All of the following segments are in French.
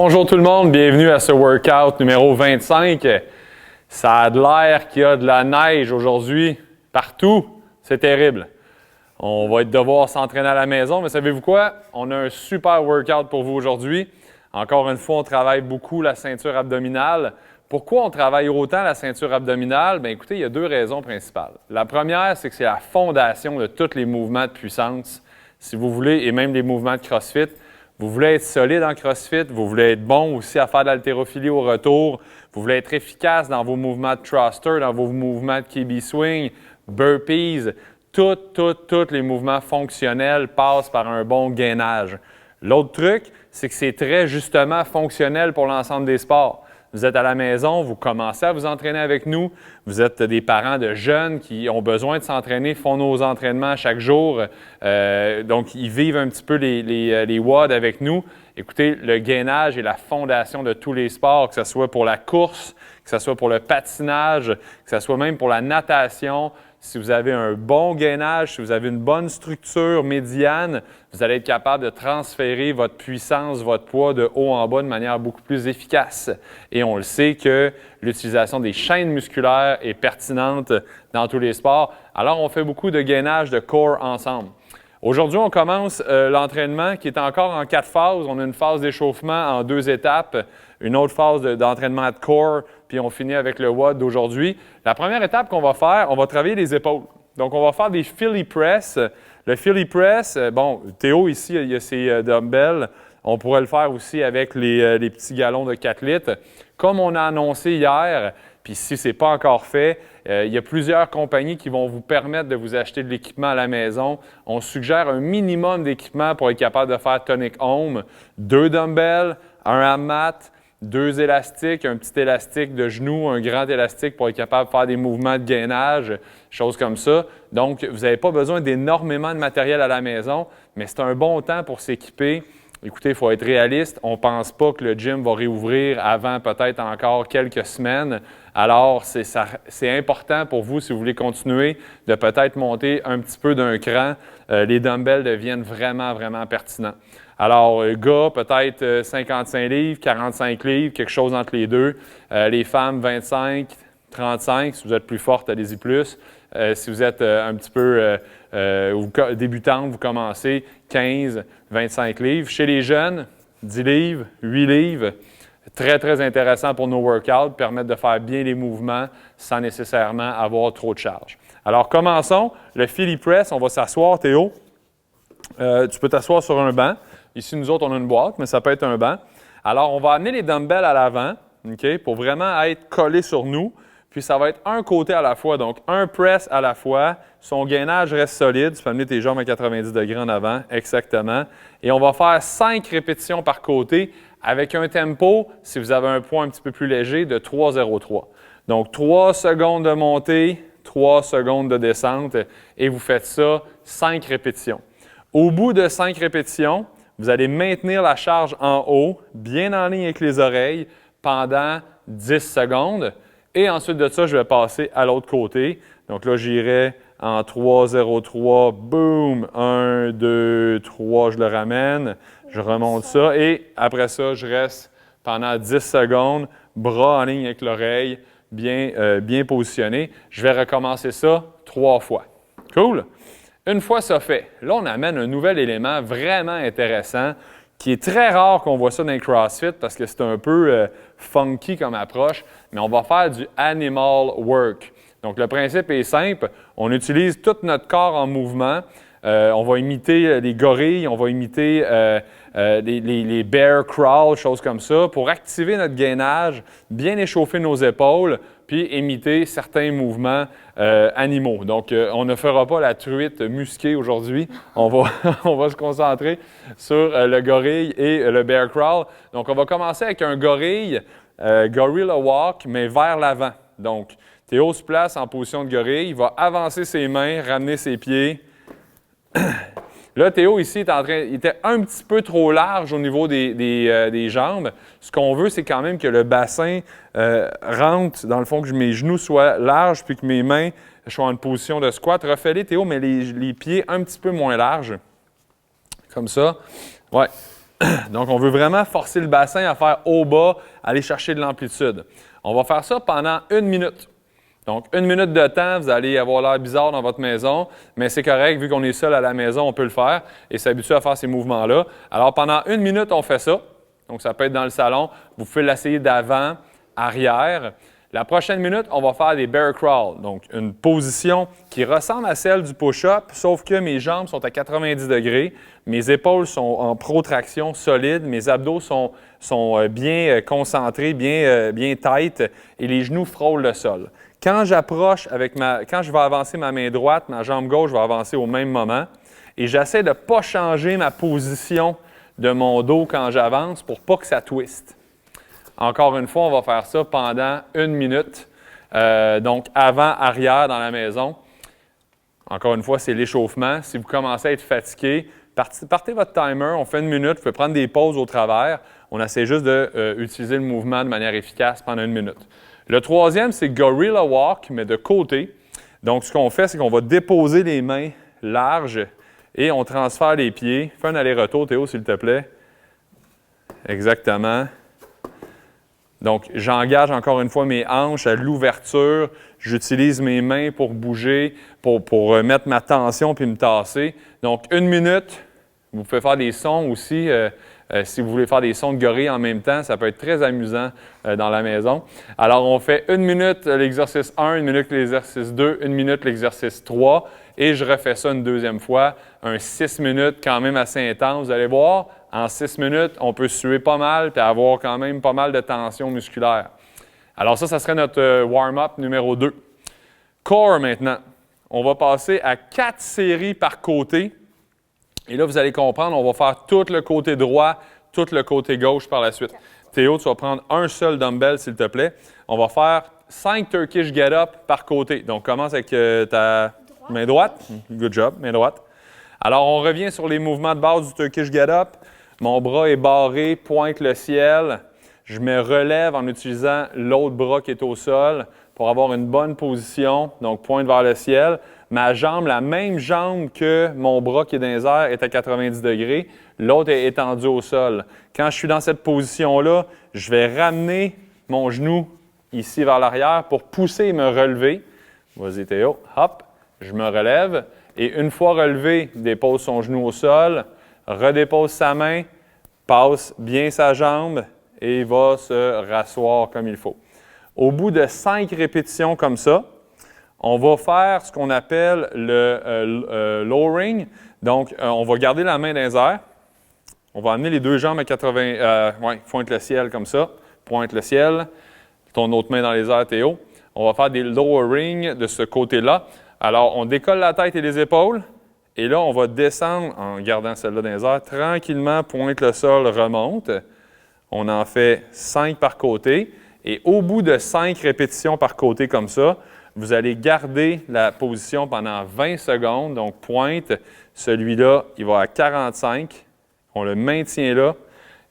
Bonjour tout le monde, bienvenue à ce workout numéro 25. Ça a de l'air qu'il y a de la neige aujourd'hui partout. C'est terrible. On va devoir s'entraîner à la maison, mais savez-vous quoi? On a un super workout pour vous aujourd'hui. Encore une fois, on travaille beaucoup la ceinture abdominale. Pourquoi on travaille autant la ceinture abdominale? Bien, écoutez, il y a deux raisons principales. La première, c'est que c'est la fondation de tous les mouvements de puissance, si vous voulez, et même les mouvements de CrossFit. Vous voulez être solide en CrossFit, vous voulez être bon aussi à faire de l'haltérophilie au retour, vous voulez être efficace dans vos mouvements de thruster, dans vos mouvements de KB swing, burpees, tous les mouvements fonctionnels passent par un bon gainage. L'autre truc, c'est que c'est très justement fonctionnel pour l'ensemble des sports. Vous êtes à la maison, vous commencez à vous entraîner avec nous, vous êtes des parents de jeunes qui ont besoin de s'entraîner, font nos entraînements chaque jour, donc ils vivent un petit peu les WOD avec nous. Écoutez, le gainage est la fondation de tous les sports, que ce soit pour la course, que ce soit pour le patinage, que ce soit même pour la natation. Si vous avez un bon gainage, si vous avez une bonne structure médiane, vous allez être capable de transférer votre puissance, votre poids de haut en bas de manière beaucoup plus efficace. Et on le sait que l'utilisation des chaînes musculaires est pertinente dans tous les sports. Alors, on fait beaucoup de gainage de core ensemble. Aujourd'hui, on commence l'entraînement qui est encore en 4 phases. On a une phase d'échauffement en 2 étapes, une autre phase d'entraînement de core, puis on finit avec le WOD d'aujourd'hui. La première étape qu'on va faire, on va travailler les épaules. Donc, on va faire des Philly press. Le Philly press, bon, Théo ici, il y a ses dumbbells. On pourrait le faire aussi avec les petits gallons de 4 litres. Comme on a annoncé hier, puis si ce n'est pas encore fait, il y a plusieurs compagnies qui vont vous permettre de vous acheter de l'équipement à la maison. On suggère un minimum d'équipement pour être capable de faire Tonic Home. 2 dumbbells, un hammat, 2 élastiques, un petit élastique de genou, un grand élastique pour être capable de faire des mouvements de gainage, choses comme ça. Donc, vous n'avez pas besoin d'énormément de matériel à la maison, mais c'est un bon temps pour s'équiper. Écoutez, il faut être réaliste. On ne pense pas que le gym va réouvrir avant peut-être encore quelques semaines. Alors, c'est important pour vous, si vous voulez continuer, de peut-être monter un petit peu d'un cran. Les dumbbells deviennent vraiment, vraiment pertinents. Alors, gars, peut-être 55 livres, 45 livres, quelque chose entre les deux. Les femmes, 25, 35. Si vous êtes plus forte, allez-y plus. Si vous êtes un petit peu débutante, vous commencez 15, 25 livres. Chez les jeunes, 10 livres, 8 livres. Très, très intéressant pour nos workouts, permettre de faire bien les mouvements sans nécessairement avoir trop de charge. Alors, commençons. Le Philly press, on va s'asseoir, Théo. Tu peux t'asseoir sur un banc. Ici, nous autres, on a une boîte, mais ça peut être un banc. Alors, on va amener les dumbbells à l'avant, okay, pour vraiment être collés sur nous. Puis, ça va être un côté à la fois, donc un press à la fois. Son gainage reste solide. Tu peux amener tes jambes à 90 degrés en avant, exactement. Et on va faire 5 répétitions par côté avec un tempo, si vous avez un poids un petit peu plus léger, de 3,03. Donc, 3 secondes de montée, 3 secondes de descente et vous faites ça 5 répétitions. Au bout de 5 répétitions, vous allez maintenir la charge en haut, bien en ligne avec les oreilles, pendant 10 secondes. Et ensuite de ça, je vais passer à l'autre côté. Donc là, j'irai en 3,03, boum, 1, 2, 3, je le ramène, je remonte ça. Et après ça, je reste pendant 10 secondes, bras en ligne avec l'oreille, bien positionné. Je vais recommencer ça 3 fois. Cool? Une fois ça fait, là, on amène un nouvel élément vraiment intéressant qui est très rare qu'on voit ça dans les CrossFit parce que c'est un peu funky comme approche, mais on va faire du animal work. Donc, le principe est simple. On utilise tout notre corps en mouvement. On va imiter les gorilles, on va imiter les bear crawl, choses comme ça, pour activer notre gainage, bien échauffer nos épaules, puis imiter certains mouvements animaux. Donc, on ne fera pas la truite musquée aujourd'hui. On va se concentrer sur le gorille et le bear crawl. Donc, on va commencer avec un gorille, gorilla walk, mais vers l'avant. Donc, Théo se place en position de gorille, il va avancer ses mains, ramener ses pieds. Là, Théo, ici, il était un petit peu trop large au niveau des jambes. Ce qu'on veut, c'est quand même que le bassin rentre, dans le fond, que mes genoux soient larges puis que mes mains soient en position de squat. Refais-les, Théo, mais les pieds un petit peu moins larges. Comme ça. Ouais. Donc, on veut vraiment forcer le bassin à faire haut-bas, aller chercher de l'amplitude. On va faire ça pendant 1 minute. Donc, 1 minute de temps, vous allez avoir l'air bizarre dans votre maison, mais c'est correct, vu qu'on est seul à la maison, on peut le faire et s'habituer à faire ces mouvements-là. Alors, pendant 1 minute, on fait ça. Donc, ça peut être dans le salon. Vous pouvez l'essayer d'avant, arrière. La prochaine minute, on va faire des bear crawl, donc une position qui ressemble à celle du push-up, sauf que mes jambes sont à 90 degrés, mes épaules sont en protraction solide, mes abdos sont bien concentrés, bien tight et les genoux frôlent le sol. Quand quand je vais avancer ma main droite, ma jambe gauche va avancer au même moment et j'essaie de ne pas changer ma position de mon dos quand j'avance pour pas que ça twiste. Encore une fois, on va faire ça pendant 1 minute, donc avant-arrière dans la maison. Encore une fois, c'est l'échauffement. Si vous commencez à être fatigué, partez votre timer, on fait 1 minute, vous pouvez prendre des pauses au travers. On essaie juste d'utiliser le mouvement de manière efficace pendant 1 minute. Le troisième, c'est Gorilla Walk, mais de côté. Donc, ce qu'on fait, c'est qu'on va déposer les mains larges et on transfère les pieds. Fais un aller-retour, Théo, s'il te plaît. Exactement. Donc, j'engage encore une fois mes hanches à l'ouverture. J'utilise mes mains pour bouger, pour mettre ma tension puis me tasser. Donc, 1 minute. Vous pouvez faire des sons aussi. Si vous voulez faire des sons de gorille en même temps, ça peut être très amusant dans la maison. Alors, on fait 1 minute l'exercice 1, 1 minute l'exercice 2, 1 minute l'exercice 3. Et je refais ça une deuxième fois. Un 6 minutes quand même assez intense. Vous allez voir, en 6 minutes, on peut suer pas mal et avoir quand même pas mal de tension musculaire. Alors ça serait notre warm-up numéro 2. Core maintenant. On va passer à 4 séries par côté. Et là, vous allez comprendre, on va faire tout le côté droit, tout le côté gauche par la suite. Théo, tu vas prendre un seul dumbbell, s'il te plaît. On va faire 5 Turkish get-up par côté. Donc, commence avec ta main droite. Good job, main droite. Alors, on revient sur les mouvements de base du Turkish get-up. Mon bras est barré, pointe le ciel. Je me relève en utilisant l'autre bras qui est au sol pour avoir une bonne position, donc pointe vers le ciel. Ma jambe, la même jambe que mon bras qui est dans les airs, est à 90 degrés. L'autre est étendue au sol. Quand je suis dans cette position-là, je vais ramener mon genou ici vers l'arrière pour pousser et me relever. Vas-y Théo, hop, je me relève. Et une fois relevé, dépose son genou au sol, redépose sa main, passe bien sa jambe et va se rasseoir comme il faut. Au bout de 5 répétitions comme ça, on va faire ce qu'on appelle le lowering. Donc, on va garder la main dans les airs. On va amener les deux jambes à 80, pointe le ciel comme ça. Pointe le ciel. Ton autre main dans les airs, Théo. On va faire des lowering de ce côté-là. Alors, on décolle la tête et les épaules. Et là, on va descendre en gardant celle-là dans les airs. Tranquillement, pointe le sol, remonte. On en fait 5 par côté. Et au bout de 5 répétitions par côté comme ça, vous allez garder la position pendant 20 secondes. Donc, pointe. Celui-là, il va à 45. On le maintient là.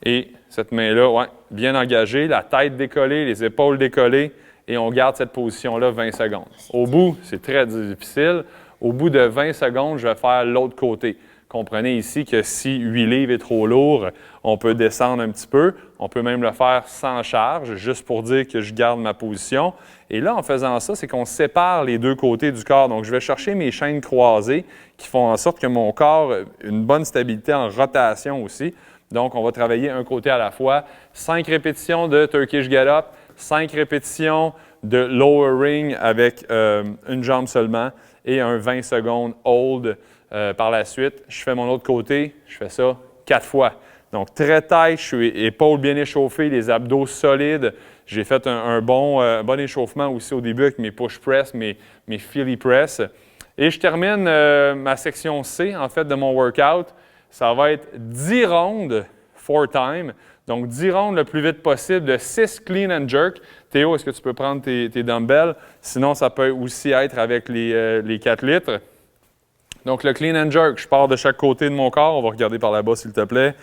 Et cette main-là, bien engagée, la tête décollée, les épaules décollées. Et on garde cette position-là 20 secondes. Au bout, c'est très difficile. Au bout de 20 secondes, je vais faire l'autre côté. Comprenez ici que si 8 livres est trop lourd, on peut descendre un petit peu. On peut même le faire sans charge, juste pour dire que je garde ma position. Et là, en faisant ça, c'est qu'on sépare les deux côtés du corps. Donc, je vais chercher mes chaînes croisées qui font en sorte que mon corps ait une bonne stabilité en rotation aussi. Donc, on va travailler un côté à la fois. 5 répétitions de Turkish Get-Up, 5 répétitions de lowering avec une jambe seulement et un 20 secondes hold par la suite. Je fais mon autre côté, je fais ça 4 fois. Donc, très tight, je suis épaules bien échauffées, les abdos solides. J'ai fait un bon échauffement aussi au début avec mes push press, mes Philly press. Et je termine ma section C, en fait, de mon workout. Ça va être 10 rondes 4 time. Donc, 10 rondes le plus vite possible de 6 clean and jerk. Théo, est-ce que tu peux prendre tes dumbbells? Sinon, ça peut aussi être avec les 4 litres. Donc, le clean and jerk, je pars de chaque côté de mon corps. On va regarder par là-bas, s'il te plaît.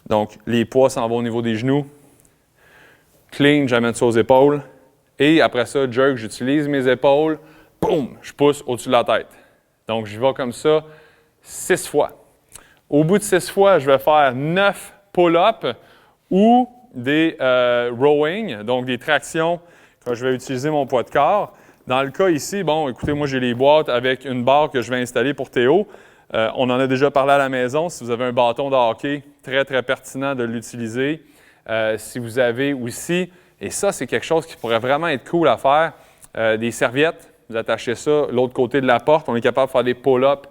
Donc, les poids s'en vont au niveau des genoux. Clean, j'amène ça aux épaules. Et après ça, jerk, j'utilise mes épaules. Boum, je pousse au-dessus de la tête. Donc, je vais comme ça 6 fois. Au bout de 6 fois, je vais faire 9 pull-up ou des rowing, donc des tractions quand je vais utiliser mon poids de corps. Dans le cas ici, bon, écoutez, moi j'ai les boîtes avec une barre que je vais installer pour Théo. On en a déjà parlé à la maison. Si vous avez un bâton de hockey, très, très pertinent de l'utiliser. Si vous avez aussi, et ça, c'est quelque chose qui pourrait vraiment être cool à faire, des serviettes. Vous attachez ça de l'autre côté de la porte. On est capable de faire des pull-up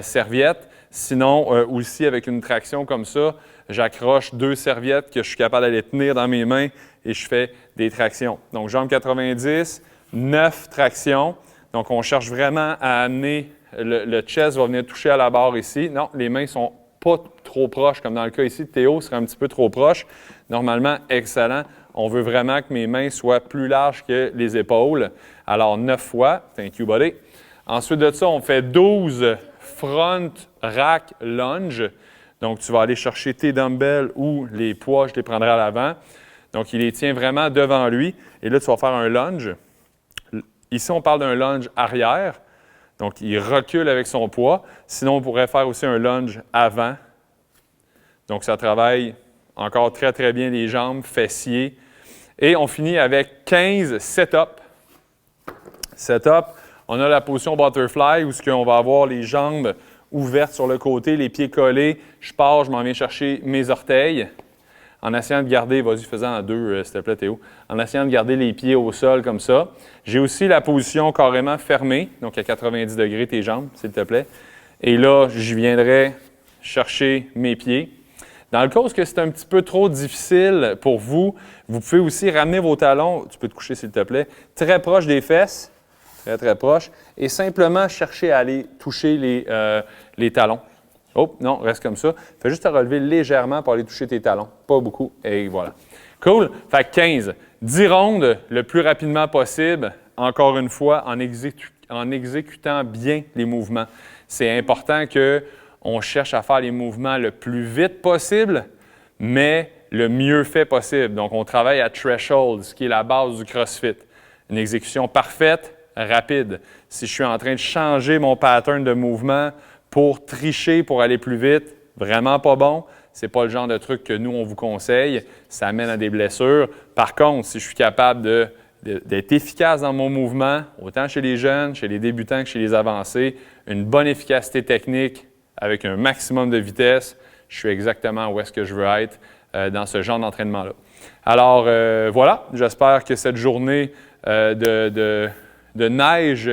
serviettes. Sinon, aussi avec une traction comme ça, j'accroche 2 serviettes que je suis capable d'aller tenir dans mes mains et je fais des tractions. Donc, jambe 90, 9 tractions. Donc, on cherche vraiment à amener, le chest va venir toucher à la barre ici. Non, les mains ne sont pas trop proches, comme dans le cas ici. Théo serait un petit peu trop proche. Normalement, excellent. On veut vraiment que mes mains soient plus larges que les épaules. Alors, 9 fois. Thank you, buddy. Ensuite de ça, on fait 12 front rack lunge. Donc, tu vas aller chercher tes dumbbells ou les poids, je les prendrai à l'avant. Donc, il les tient vraiment devant lui. Et là, tu vas faire un lunge. Ici, on parle d'un lunge arrière. Donc, il recule avec son poids. Sinon, on pourrait faire aussi un lunge avant. Donc, ça travaille encore très, très bien les jambes, fessiers. Et on finit avec 15 set-up. Set-up, on a la position butterfly où on va avoir les jambes ouvertes sur le côté, les pieds collés. Je pars, je m'en viens chercher mes orteils. En essayant de garder, vas-y, fais-en en 2, s'il te plaît, Théo. En essayant de garder les pieds au sol comme ça. J'ai aussi la position carrément fermée, donc à 90 degrés tes jambes, s'il te plaît. Et là, je viendrai chercher mes pieds. Dans le cas où c'est un petit peu trop difficile pour vous, vous pouvez aussi ramener vos talons, tu peux te coucher s'il te plaît, très proche des fesses, très très proche, et simplement chercher à aller toucher les talons. Oh, non, reste comme ça. Fais juste te relever légèrement pour aller toucher tes talons. Pas beaucoup, et voilà. Cool? Fait que 15. 10 rondes le plus rapidement possible, encore une fois, en exécutant bien les mouvements. C'est important qu'on cherche à faire les mouvements le plus vite possible, mais le mieux fait possible. Donc, on travaille à threshold, ce qui est la base du CrossFit. Une exécution parfaite, rapide. Si je suis en train de changer mon pattern de mouvement pour tricher, pour aller plus vite, vraiment pas bon. Ce n'est pas le genre de truc que nous, on vous conseille. Ça amène à des blessures. Par contre, si je suis capable d'être efficace dans mon mouvement, autant chez les jeunes, chez les débutants que chez les avancés, une bonne efficacité technique avec un maximum de vitesse, je suis exactement où est-ce que je veux être dans ce genre d'entraînement-là. Alors, voilà, j'espère que cette journée de neige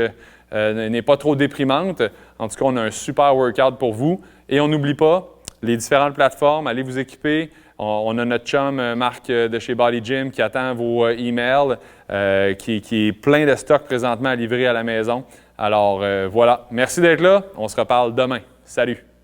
n'est pas trop déprimante. En tout cas, on a un super workout pour vous. Et on n'oublie pas les différentes plateformes. Allez vous équiper. On a notre chum Marc de chez Body Gym qui attend vos emails, qui est plein de stocks présentement à livrer à la maison. Alors voilà, merci d'être là. On se reparle demain. Salut!